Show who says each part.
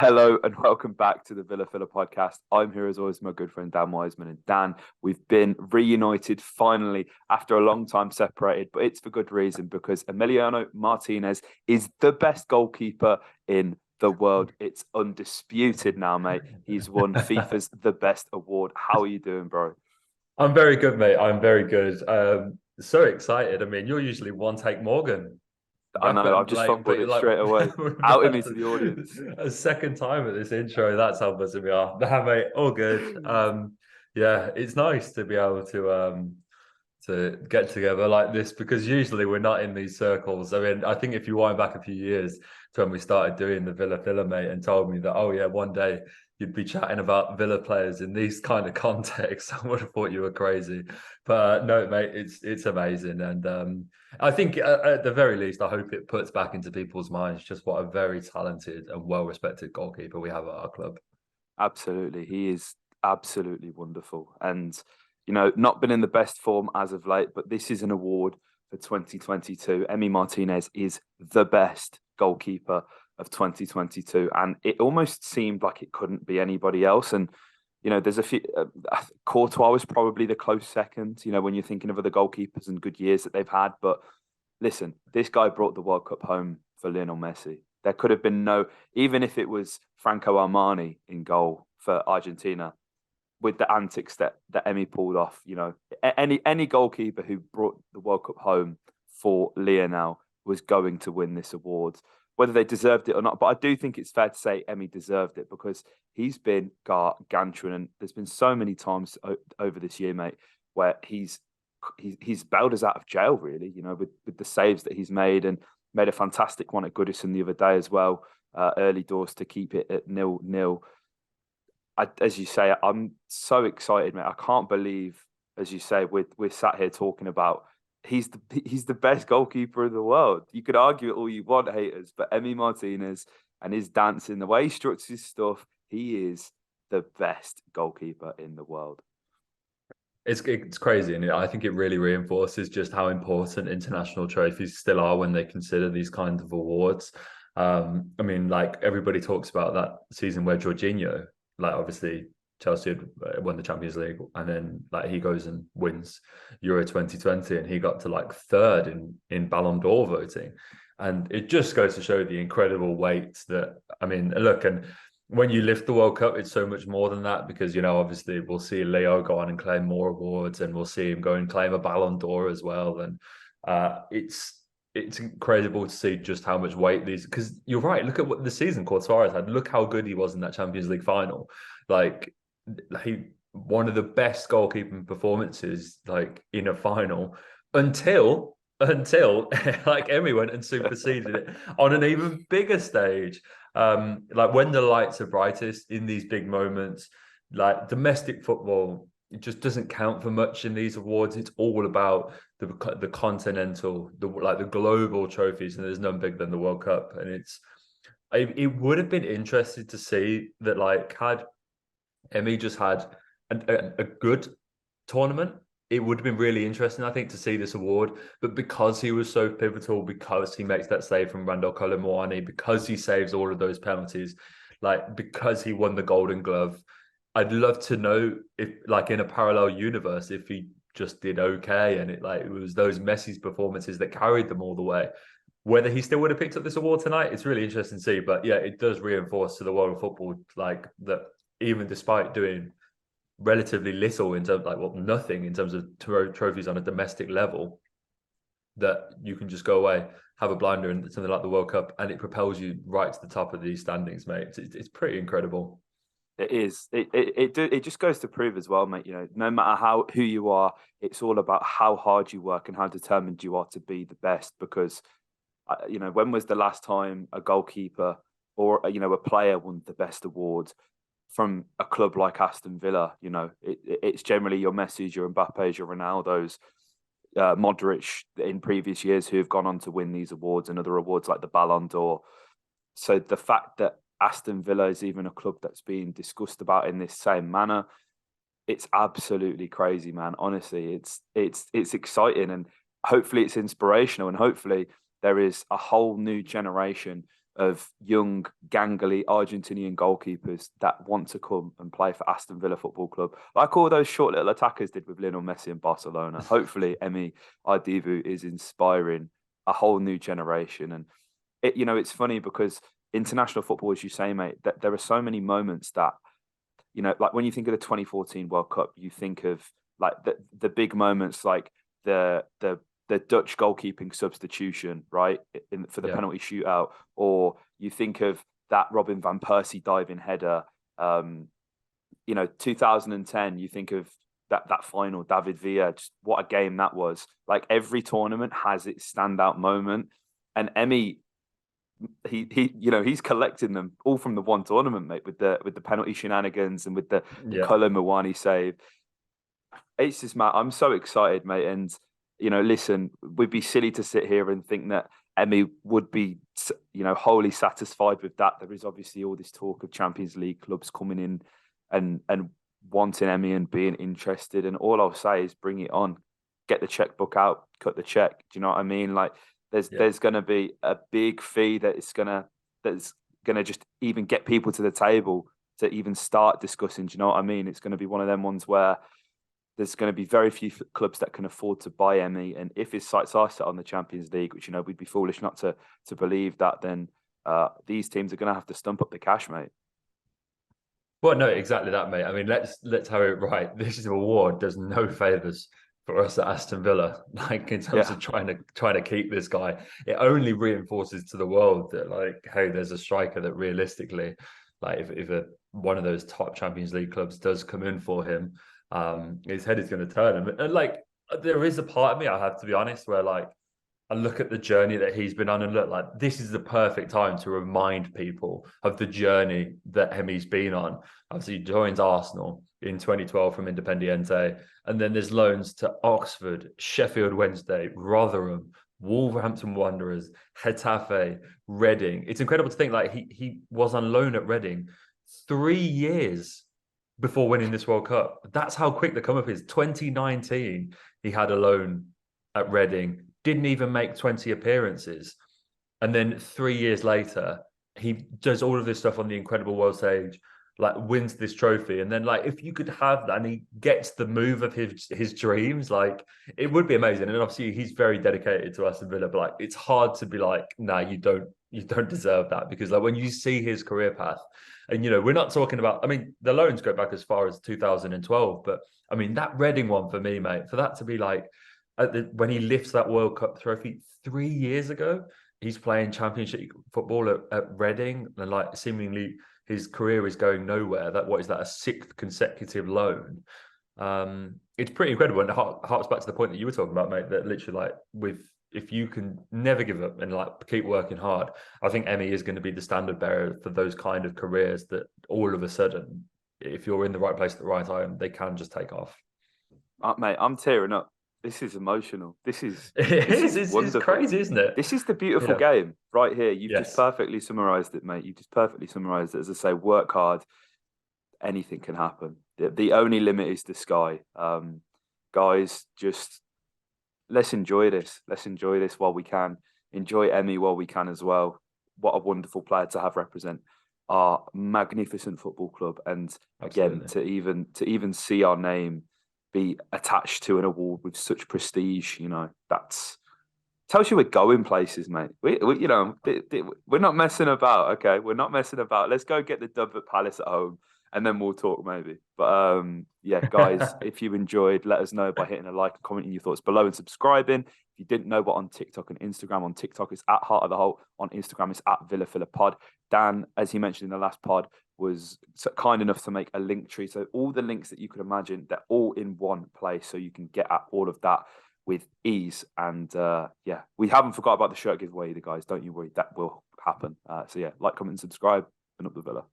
Speaker 1: Hello and welcome back to the Villa Filler podcast. I'm here as always, with my good friend Dan Wiseman. And Dan, we've been reunited finally after a long time separated, but it's for good reason because Emiliano Martinez is the best goalkeeper in the world. It's undisputed now, mate. He's won FIFA's the best award. How are you doing, bro?
Speaker 2: I'm very good, mate. I'm very good. So excited. I mean, you're usually one take Morgan.
Speaker 1: I know, I've just
Speaker 2: Like,
Speaker 1: fumbled
Speaker 2: but
Speaker 1: it
Speaker 2: like,
Speaker 1: straight away, out him into the audience.
Speaker 2: a second time at this intro. That's how buzzing we are. Nah, mate, all good. Yeah, it's nice to be able to get together like this because usually we're not in these circles. I mean, I think if you wind back a few years to when we started doing the Villa Filler, mate, and told me that, oh yeah, one day you'd be chatting about Villa players in these kind of contexts, I would have thought you were crazy. But no, mate, it's amazing, and I think at the very least, I hope it puts back into people's minds just what a very talented and well-respected goalkeeper we have at our club.
Speaker 1: Absolutely. He is absolutely wonderful. And, not been in the best form as of late, but this is an award for 2022. Emi Martinez is the best goalkeeper of 2022. And it almost seemed like it couldn't be anybody else. And, there's a few, Courtois was probably the close second, when you're thinking of other goalkeepers and good years that they've had. But listen, this guy brought the World Cup home for Lionel Messi. There could have been no, even if it was Franco Armani in goal for Argentina, with the antics that Emi pulled off, any goalkeeper who brought the World Cup home for Lionel was going to win this award, whether they deserved it or not. But I do think it's fair to say Emi deserved it because he's been gargantuan, and there's been so many times over this year, mate, where he's bailed us out of jail, really. With the saves that he's made, and made a fantastic one at Goodison the other day as well. Early doors to keep it at 0-0. As you say, I'm so excited, mate. I can't believe, as you say, we're sat here talking about he's the best goalkeeper in the world. You could argue it all you want, haters, but Emi Martinez and his dancing, the way he structures his stuff, he is the best goalkeeper in the world.
Speaker 2: It's crazy, and I think it really reinforces just how important international trophies still are when they consider these kinds of awards. I mean, like everybody talks about that season where Jorginho, like obviously Chelsea had won the Champions League, and then like he goes and wins Euro 2020, and he got to like third in Ballon d'Or voting, and it just goes to show the incredible weight that I mean, look, and when you lift the World Cup, it's so much more than that because, obviously we'll see Leo go on and claim more awards, and we'll see him go and claim a Ballon d'Or as well. And it's incredible to see just how much weight these, because you're right. Look at what the season Courtois had. Look how good he was in that Champions League final. Like he, one of the best goalkeeping performances like in a final until like Emi went and superseded it on an even bigger stage. Like when the lights are brightest in these big moments, like domestic football, it just doesn't count for much in these awards. It's all about the continental, the global trophies, and there's none bigger than the World Cup. And it would have been interesting to see that, like, had Emi just had a good tournament, it would have been really interesting, I think, to see this award. But because he was so pivotal, because he makes that save from Randall Colomwani, because he saves all of those penalties, like because he won the Golden Glove, I'd love to know if, like, in a parallel universe, if he just did okay and it was those Messi's performances that carried them all the way. Whether he still would have picked up this award tonight, it's really interesting to see. But yeah, it does reinforce to the world of football, like that even despite doing relatively little in terms nothing in terms of trophies on a domestic level, that you can just go away, have a blinder in something like the World Cup, and it propels you right to the top of these standings, mate. It's pretty incredible.
Speaker 1: It is. It just goes to prove as well, mate. No matter who you are, it's all about how hard you work and how determined you are to be the best. Because, when was the last time a goalkeeper or a player won the best award from a club like Aston Villa? It's generally your Messi, your Mbappe, your Ronaldo's, Modric in previous years who have gone on to win these awards and other awards like the Ballon d'Or. So the fact that Aston Villa is even a club that's being discussed about in this same manner, it's absolutely crazy, man. Honestly, it's exciting, and hopefully it's inspirational, and hopefully there is a whole new generation of young, gangly Argentinian goalkeepers that want to come and play for Aston Villa Football Club, like all those short little attackers did with Lionel Messi in Barcelona. Hopefully, Emi Martinez is inspiring a whole new generation. And it's funny because international football, as you say, mate, that there are so many moments that, like when you think of the 2014 World Cup, you think of like the big moments, like the Dutch goalkeeping substitution, right, for the penalty shootout, or you think of that Robin van Persie diving header. 2010, you think of that final, David Villa, just what a game that was. Like every tournament has its standout moment, and Emi, he's collecting them all from the one tournament, mate, with the penalty shenanigans and with the Kolo Muani save. It's just, Matt, I'm so excited, mate. And, listen, we'd be silly to sit here and think that Emi would be, wholly satisfied with that. There is obviously all this talk of Champions League clubs coming in and wanting Emi and being interested. And all I'll say is bring it on. Get the checkbook out, cut the check. Do you know what I mean? Like there's going to be a big fee that's going to just even get people to the table to even start discussing. Do you know what I mean? It's going to be one of them ones where there's going to be very few clubs that can afford to buy Emi. And if his sights are set on the Champions League, which, we'd be foolish not to believe that, then these teams are going to have to stump up the cash, mate.
Speaker 2: Well, no, exactly that, mate. I mean, let's have it right. This award does no favours for us at Aston Villa, like in terms of trying to keep this guy. It only reinforces to the world that, like, hey, there's a striker that realistically, like, if one of those top Champions League clubs does come in for him, his head is going to turn. And like, there is a part of me, I have to be honest, where like I look at the journey that he's been on and look, like, this is the perfect time to remind people of the journey that Emi's been on. Obviously, he joins Arsenal in 2012 from Independiente, and then there's loans to Oxford, Sheffield Wednesday, Rotherham, Wolverhampton Wanderers, Getafe, Reading. It's incredible to think like he was on loan at Reading 3 years before winning this World Cup. That's how quick the come up is. 2019, he had a loan at Reading, didn't even make 20 appearances. And then 3 years later, he does all of this stuff on the incredible world stage, like wins this trophy. And then, like, if you could have that and he gets the move of his dreams, like, it would be amazing. And obviously he's very dedicated to Aston Villa, but like, it's hard to be like, nah, you don't deserve that, because like when you see his career path, and we're not talking about, I mean, the loans go back as far as 2012, but I mean, that Reading one for me, mate, for that to be like when he lifts that World Cup trophy 3 years ago, he's playing Championship football at Reading, and like seemingly his career is going nowhere. What is that, a sixth consecutive loan? It's pretty incredible, and it harks back to the point that you were talking about, mate, that literally, like, if you can never give up and like keep working hard, I think Emi is going to be the standard bearer for those kind of careers that all of a sudden, if you're in the right place at the right time, they can just take off.
Speaker 1: Mate, I'm tearing up. This is emotional. This is
Speaker 2: wonderful. It's crazy, isn't it?
Speaker 1: This is the beautiful game right here. You've just perfectly summarised it, mate. You've just perfectly summarised it. As I say, work hard. Anything can happen. The only limit is the sky. Guys, just let's enjoy this. Let's enjoy this while we can. Enjoy Emi while we can as well. What a wonderful player to have represent our magnificent football club. And again, to even see our name be attached to an award with such prestige, that's tells you we're going places, mate. We're not messing about. Okay, we're not messing about. Let's go get the dub at Palace at home, and then we'll talk maybe. But yeah, guys, if you enjoyed, let us know by hitting a like and commenting your thoughts below and subscribing. If you didn't know, but on TikTok and Instagram, on TikTok it's at Heart of the Holte, on Instagram it's at VillaPod. Dan, as he mentioned in the last pod, was kind enough to make a link tree. So all the links that you could imagine, they're all in one place, so you can get at all of that with ease. And yeah, we haven't forgot about the shirt giveaway either, guys. Don't you worry, that will happen. So yeah, like, comment, and subscribe, and up the Villa.